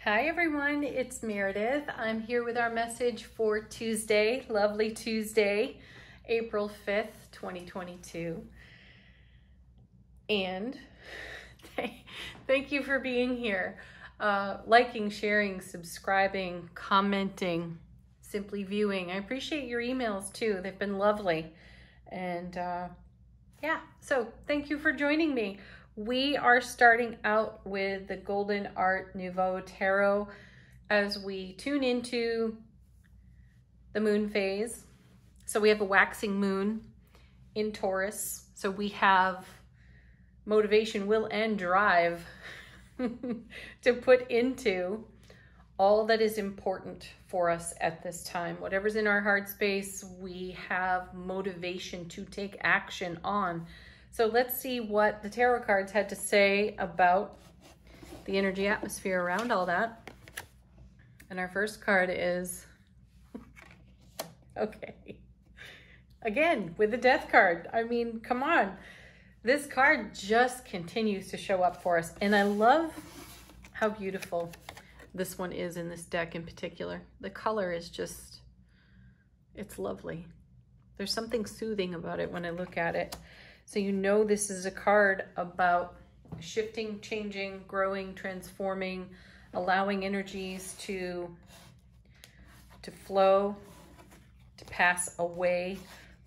Hi everyone, it's Meredith. I'm here with our message for Tuesday, lovely Tuesday, April 5th, 2022. And thank you for being here. Liking, sharing, subscribing, commenting, simply viewing. I appreciate your emails too. They've been lovely. And yeah, so thank you for joining me. We are starting out with the Golden Art Nouveau Tarot as we tune into the moon phase. So we have a waxing moon in Taurus. So we have motivation, will, and drive to put into all that is important for us at this time. Whatever's in our heart space, we have motivation to take action on. So let's see what the tarot cards had to say about the energy atmosphere around all that. And our first card is, okay, again, with the Death card. I mean, come on. This card just continues to show up for us. And I love how beautiful this one is in this deck in particular. The color is just, it's lovely. There's something soothing about it when I look at it. So you know this is a card about shifting, changing, growing, transforming, allowing energies to flow, to pass away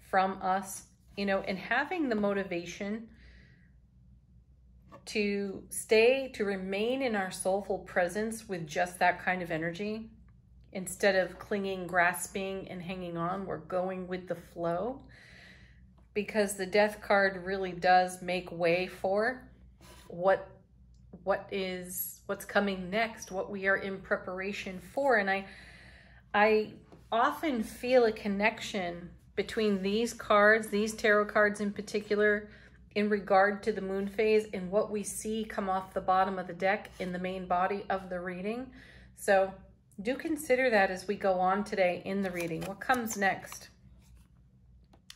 from us, you know, and having the motivation to stay, to remain in our soulful presence with just that kind of energy. Instead of clinging, grasping, and hanging on, we're going with the flow. Because the Death card really does make way for what's coming next, what we are in preparation for. And I often feel a connection between these cards, these tarot cards in particular, in regard to the moon phase and what we see come off the bottom of the deck in the main body of the reading. So do consider that as we go on today in the reading. What comes next?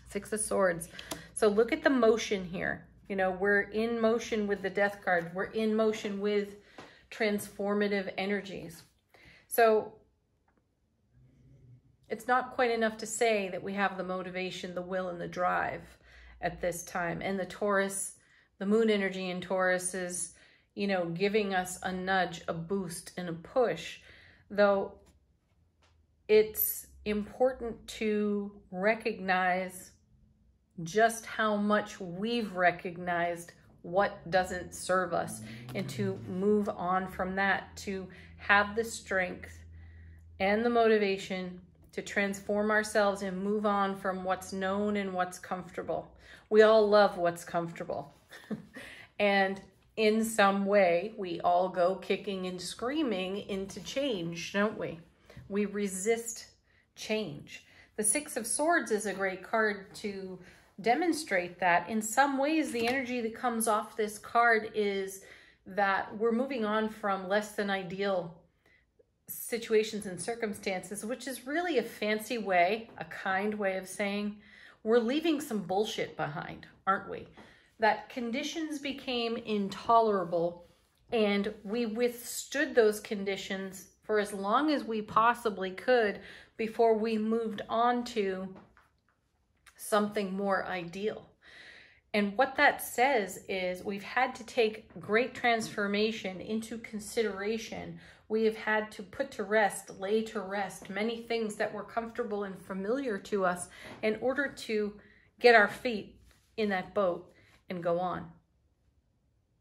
Six of Swords. So look at the motion here. You know, we're in motion with the Death card. We're in motion with transformative energies. So it's not quite enough to say that we have the motivation, the will, and the drive at this time. And the Taurus, the moon energy in Taurus is, you know, giving us a nudge, a boost, and a push. Though it's important to recognize just how much we've recognized what doesn't serve us and to move on from that, to have the strength and the motivation to transform ourselves and move on from what's known and what's comfortable. We all love what's comfortable. And in some way, we all go kicking and screaming into change, don't we? We resist change. The Six of Swords is a great card to demonstrate that. In some ways, the energy that comes off this card is that we're moving on from less than ideal situations and circumstances, which is really a fancy way, a kind way of saying we're leaving some bullshit behind, aren't we? That conditions became intolerable and we withstood those conditions for as long as we possibly could before we moved on to something more ideal. And what that says is we've had to take great transformation into consideration. We have had to put to rest, lay to rest many things that were comfortable and familiar to us in order to get our feet in that boat and go on.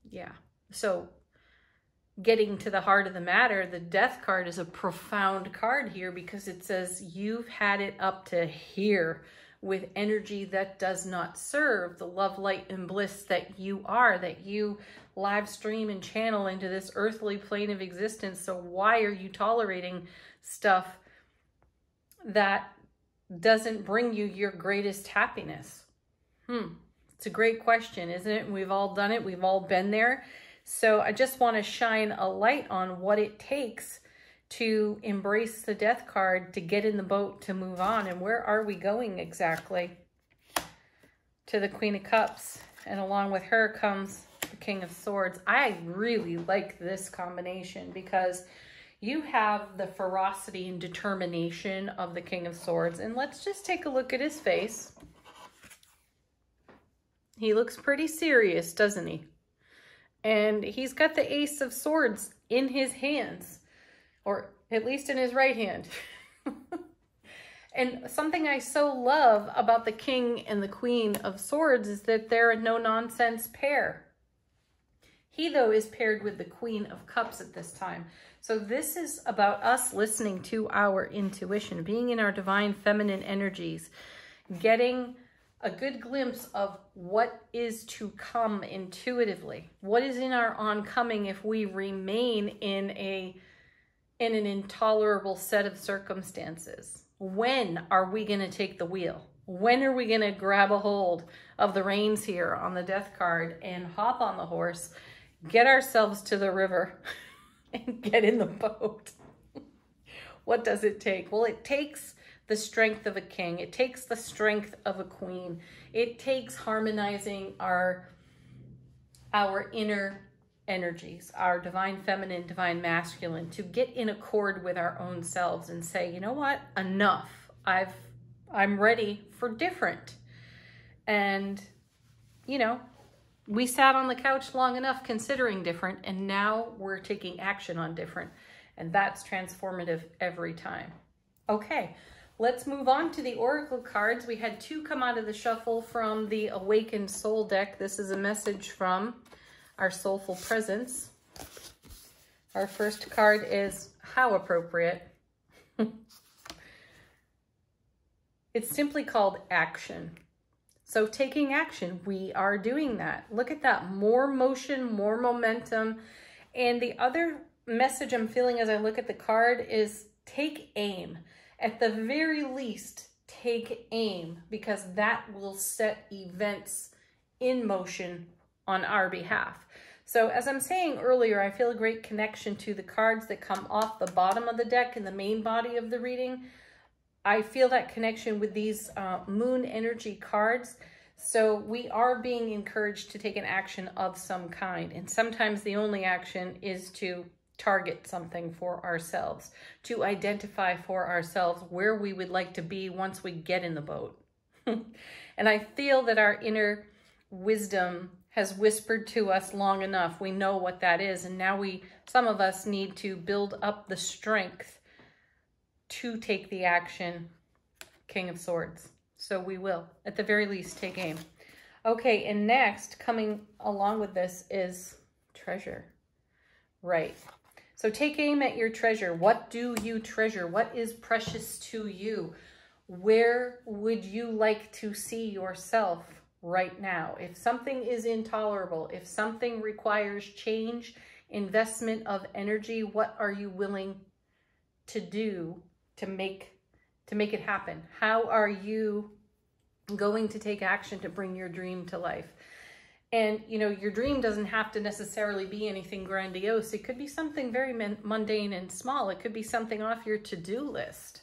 Yeah. So getting to the heart of the matter, the Death card is a profound card here because it says you've had it up to here with energy that does not serve the love, light, and bliss that you are, that you live stream and channel into this earthly plane of existence. So why are you tolerating stuff that doesn't bring you your greatest happiness? It's a great question, isn't it? We've all done it. We've all been there. So I just want to shine a light on what it takes to embrace the Death card, to get in the boat, to move on. And where are we going exactly? To the Queen of Cups. And along with her comes the King of Swords. I really like this combination because You have the ferocity and determination of the King of Swords. And let's just take a look at his face. He looks pretty serious, doesn't he? And he's got the Ace of Swords in his hands, or at least in his right hand. And something I so love about the King and the Queen of Swords is that they're a no-nonsense pair. He, though, is paired with the Queen of Cups at this time. So this is about us listening to our intuition, being in our divine feminine energies, getting a good glimpse of what is to come intuitively, what is in our oncoming if we remain in an intolerable set of circumstances. When are we going to take the wheel? When are we going to grab a hold of the reins here on the death card and hop on the horse, get ourselves to the river and get in the boat? What does it take? Well, it takes the strength of a king. It takes the strength of a queen. It takes harmonizing our inner energies, our divine feminine, divine masculine, to get in accord with our own selves and say, you know what, enough. I'm ready for different. And, you know, we sat on the couch long enough considering different, and now we're taking action on different. And that's transformative every time. Okay, let's move on to the Oracle cards. We had 2 come out of the shuffle from the Awakened Soul deck. This is a message from our Soulful Presence. Our first card is, how appropriate. It's simply called action. So taking action, we are doing that. Look at that, more motion, more momentum. And the other message I'm feeling as I look at the card is take aim. At the very least, take aim, because that will set events in motion on our behalf. So as I'm saying earlier, I feel a great connection to the cards that come off the bottom of the deck in the main body of the reading. I feel that connection with these moon energy cards. So we are being encouraged to take an action of some kind. And sometimes the only action is to target something for ourselves, to identify for ourselves where we would like to be once we get in the boat. And I feel that our inner wisdom has whispered to us long enough. We know what that is. And now some of us need to build up the strength to take the action, King of Swords. So we will, at the very least, take aim. Okay, and next, coming along with this is treasure. Right. So take aim at your treasure. What do you treasure? What is precious to you? Where would you like to see yourself right now? If something is intolerable, if something requires change, investment of energy, what are you willing to do to make it happen? How are you going to take action to bring your dream to life? And, you know, your dream doesn't have to necessarily be anything grandiose. It could be something very mundane and small. It could be something off your to-do list.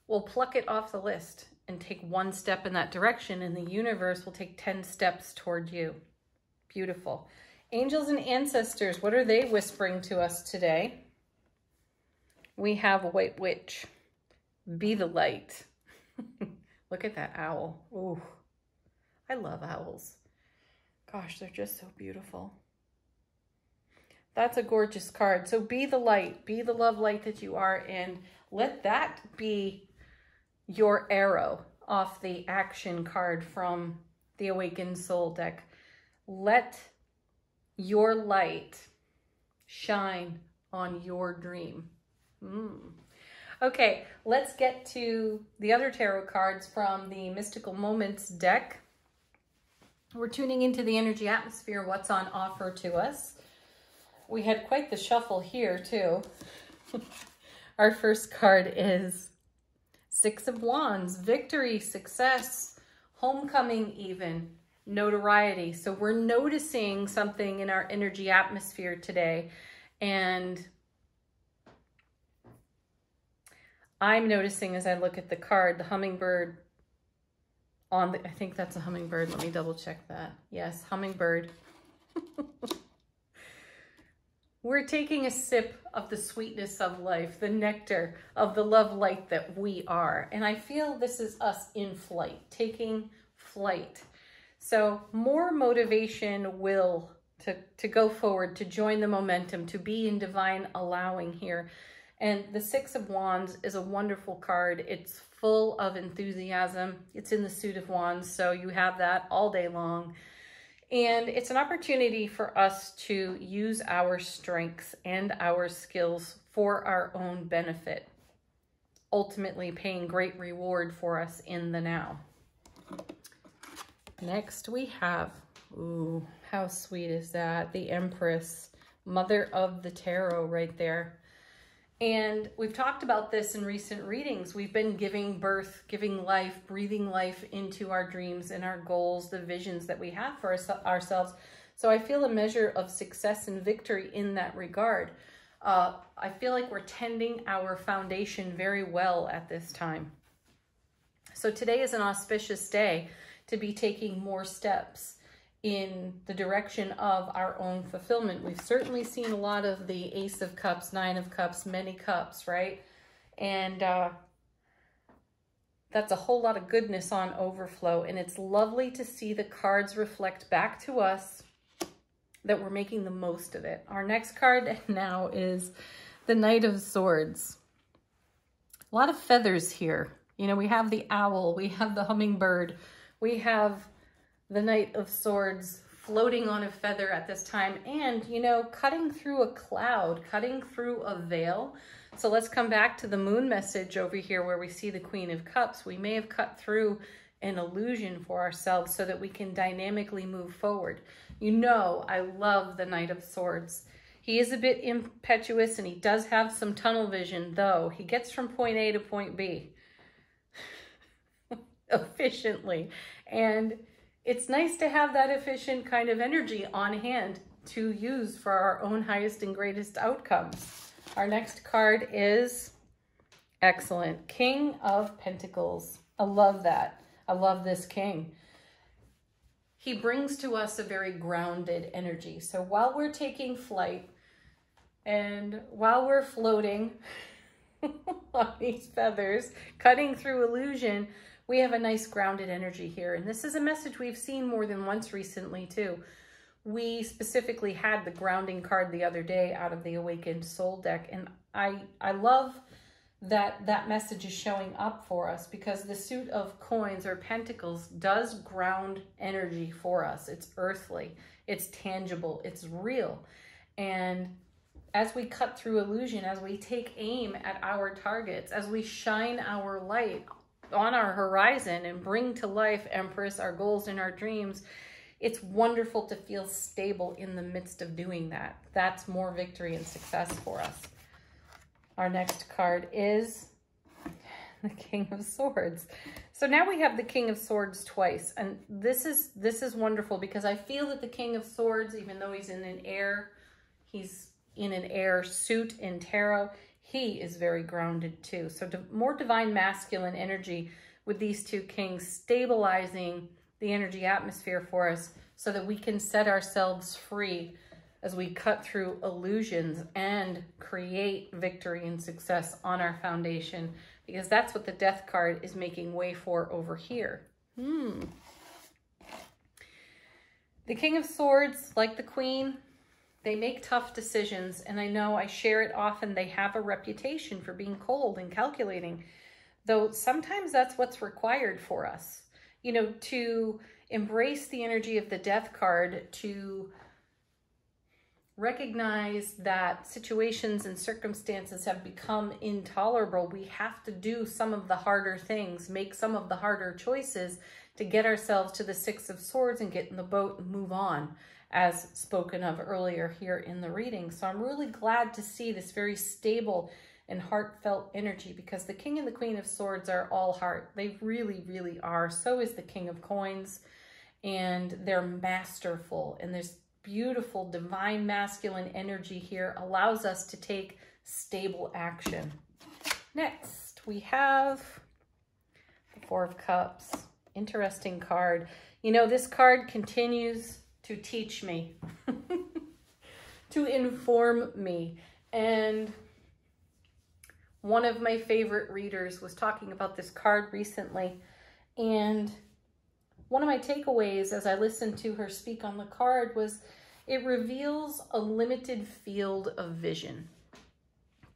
Well, pluck it off the list and take one step in that direction, and the universe will take 10 steps toward you. Beautiful. Angels and ancestors, what are they whispering to us today? We have a White Witch. Be the light. Look at that owl. Ooh, I love owls. Gosh, they're just so beautiful. That's a gorgeous card. So be the light, be the love light that you are, and let that be your arrow off the action card from the Awakened Soul deck. Let your light shine on your dream. Okay, let's get to the other tarot cards from the Mystical Moments deck. We're tuning into the energy atmosphere, what's on offer to us. We had quite the shuffle here too. Our first card is Six of Wands, victory, success, homecoming even, notoriety. So we're noticing something in our energy atmosphere today, and I'm noticing as I look at the card, the hummingbird on the, I think that's a hummingbird. Let me double check that. Yes, hummingbird. We're taking a sip of the sweetness of life, the nectar of the love light that we are. And I feel this is us in flight, taking flight. So more motivation, will to go forward, to join the momentum, to be in divine allowing here. And the Six of Wands is a wonderful card. It's full of enthusiasm. It's in the suit of wands, so you have that all day long. And it's an opportunity for us to use our strengths and our skills for our own benefit, ultimately paying great reward for us in the now. Next we have, ooh, how sweet is that? The Empress, mother of the tarot right there. And we've talked about this in recent readings. We've been giving birth, giving life, breathing life into our dreams and our goals, the visions that we have for ourselves. So I feel a measure of success and victory in that regard. I feel like we're tending our foundation very well at this time. So today is an auspicious day to be taking more steps in the direction of our own fulfillment. We've certainly seen a lot of the Ace of Cups, Nine of Cups, many cups, right? And that's a whole lot of goodness on overflow. And it's lovely to see the cards reflect back to us that we're making the most of it. Our next card now is the Knight of Swords. A lot of feathers here. You know, we have the owl, we have the hummingbird, we have the Knight of Swords floating on a feather at this time, and, you know, cutting through a cloud, cutting through a veil. So let's come back to the moon message over here where we see the Queen of Cups. We may have cut through an illusion for ourselves so that we can dynamically move forward. You know, I love the Knight of Swords. He is a bit impetuous and he does have some tunnel vision, though. He gets from point A to point B efficiently. And it's nice to have that efficient kind of energy on hand to use for our own highest and greatest outcomes. Our next card is excellent. King of Pentacles. I love that. I love this king. He brings to us a very grounded energy. So while we're taking flight and while we're floating on these feathers, cutting through illusion, we have a nice grounded energy here. And this is a message we've seen more than once recently too. We specifically had the grounding card the other day out of the Awakened Soul deck. And I love that that message is showing up for us because the suit of coins or pentacles does ground energy for us. It's earthly, it's tangible, it's real. And as we cut through illusion, as we take aim at our targets, as we shine our light on our horizon and bring to life, Empress, our goals and our dreams, it's wonderful to feel stable in the midst of doing that. That's more victory and success for us. Our next card is the King of Swords. So now we have the King of Swords twice. And this is wonderful because I feel that the King of Swords, even though he's in an air suit in tarot, he is very grounded too. So more divine masculine energy with these two kings stabilizing the energy atmosphere for us so that we can set ourselves free as we cut through illusions and create victory and success on our foundation, because that's what the Death card is making way for over here. The King of Swords, like the Queen, they make tough decisions, and I know I share it often. They have a reputation for being cold and calculating, though sometimes that's what's required for us. You know, to embrace the energy of the Death card, to recognize that situations and circumstances have become intolerable. We have to do some of the harder things, make some of the harder choices to get ourselves to the Six of Swords and get in the boat and move on, as spoken of earlier here in the reading. So I'm really glad to see this very stable and heartfelt energy, because the King and the Queen of Swords are all heart. They really, really are. So is the King of Coins, and they're masterful, and there's beautiful divine masculine energy here, allows us to take stable action. Next, we have the Four of Cups. Interesting card. You know, this card continues to teach me, to inform me. And one of my favorite readers was talking about this card recently, and one of my takeaways as I listened to her speak on the card was it reveals a limited field of vision.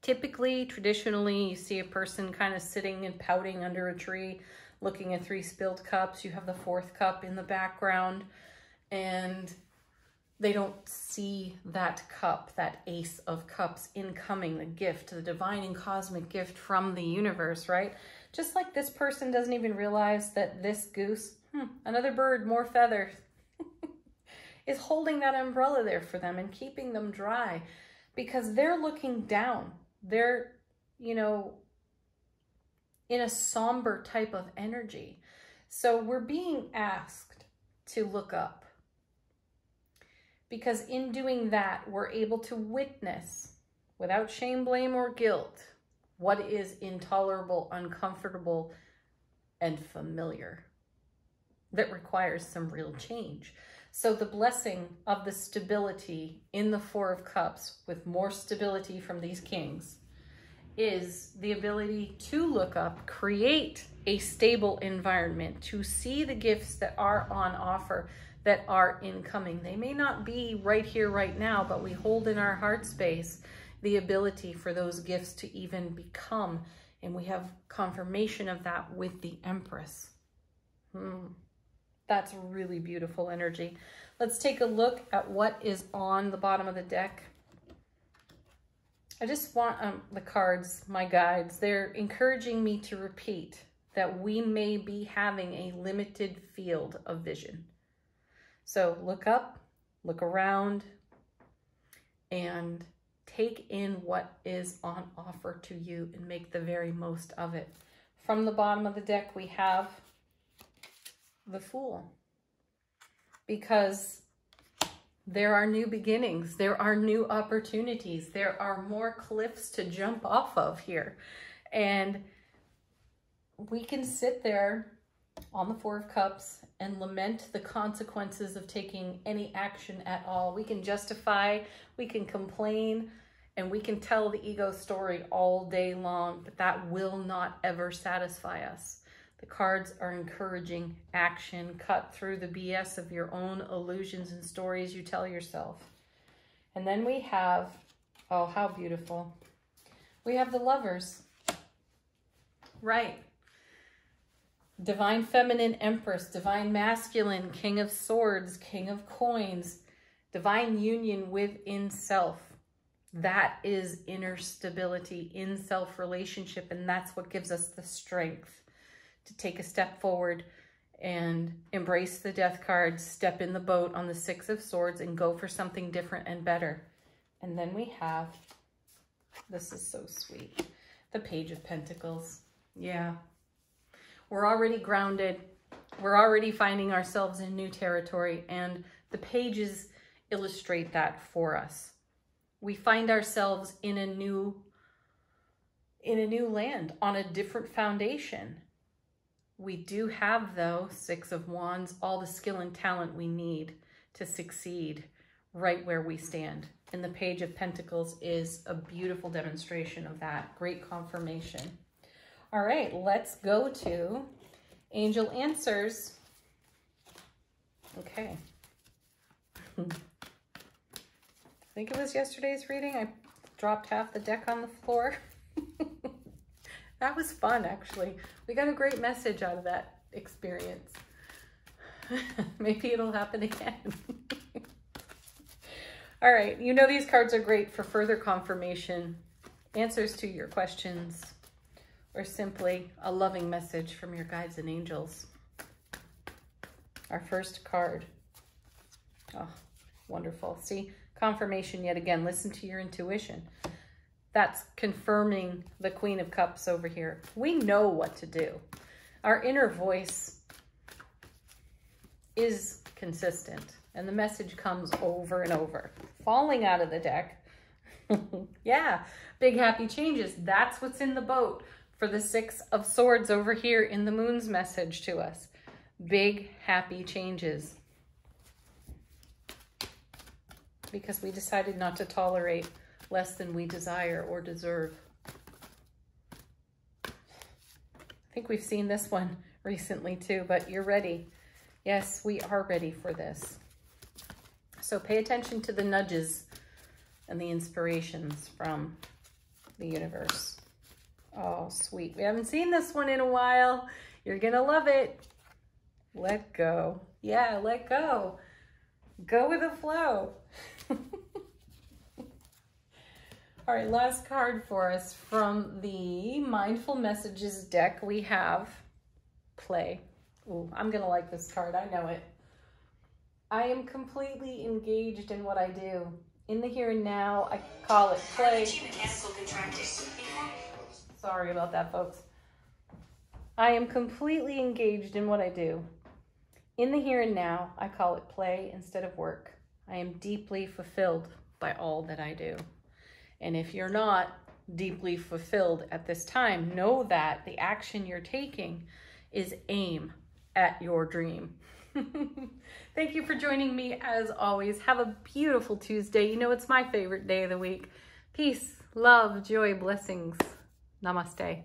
Typically, traditionally, you see a person kind of sitting and pouting under a tree, looking at 3 spilled cups. You have the 4th cup in the background, and they don't see that cup, that Ace of Cups incoming, the gift, the divine and cosmic gift from the universe, right? Just like this person doesn't even realize that this goose, another bird, more feathers, is holding that umbrella there for them and keeping them dry, because they're looking down. They're, you know, in a somber type of energy. So we're being asked to look up, because in doing that, we're able to witness without shame, blame, or guilt what is intolerable, uncomfortable, and familiar that requires some real change. So the blessing of the stability in the 4 of Cups, with more stability from these kings, is the ability to look up, create a stable environment, to see the gifts that are on offer, that are incoming. They may not be right here, right now, but we hold in our heart space the ability for those gifts to even become. And we have confirmation of that with the Empress. That's really beautiful energy. Let's take a look at what is on the bottom of the deck. I just want the cards, my guides, they're encouraging me to repeat that we may be having a limited field of vision. So look up, look around, and take in what is on offer to you and make the very most of it. From the bottom of the deck, we have the Fool, because there are new beginnings, there are new opportunities, there are more cliffs to jump off of here. And we can sit there on the 4 of Cups and lament the consequences of taking any action at all. We can justify, we can complain, and we can tell the ego story all day long, but that will not ever satisfy us. The cards are encouraging action. Cut through the BS of your own illusions and stories you tell yourself. And then we have, oh, how beautiful. We have the Lovers. Right. Divine Feminine Empress, Divine Masculine, King of Swords, King of Coins, divine union within self. That is inner stability in self relationship, and that's what gives us the strength to take a step forward and embrace the Death card, step in the boat on the 6 of Swords, and go for something different and better. And then we have, this is so sweet, the Page of Pentacles. Yeah. We're already grounded. We're already finding ourselves in new territory, and the pages illustrate that for us. We find ourselves in a new land, on a different foundation. We do have, though, 6 of Wands, all the skill and talent we need to succeed right where we stand. And the Page of Pentacles is a beautiful demonstration of that. Great confirmation. All right, let's go to Angel Answers. Okay. I think it was yesterday's reading. I dropped half the deck on the floor. That was fun, actually. We got a great message out of that experience. Maybe it'll happen again. All right, you know these cards are great for further confirmation, answers to your questions, or simply a loving message from your guides and angels. Our first card. Oh, wonderful. See, confirmation yet again. Listen to your intuition. That's confirming the Queen of Cups over here. We know what to do. Our inner voice is consistent, and the message comes over and over. Falling out of the deck. Yeah, big happy changes. That's what's in the boat for the 6 of Swords over here in the Moon's message to us. Big happy changes. because we decided not to tolerate less than we desire or deserve. I think we've seen this one recently too, but you're ready. Yes, we are ready for this. So pay attention to the nudges and the inspirations from the universe. Oh, sweet. We haven't seen this one in a while. You're gonna love it. Let go. Yeah, let go. Go with the flow. All right, last card for us from the Mindful Messages deck. We have play. Ooh, I'm gonna like this card, I know it. I am completely engaged in what I do. In the here and now, I call it play. Sorry about that, folks. I am completely engaged in what I do. In the here and now, I call it play instead of work. I am deeply fulfilled by all that I do. And if you're not deeply fulfilled at this time, know that the action you're taking is aim at your dream. Thank you for joining me as always. Have a beautiful Tuesday. You know it's my favorite day of the week. Peace, love, joy, blessings. Namaste.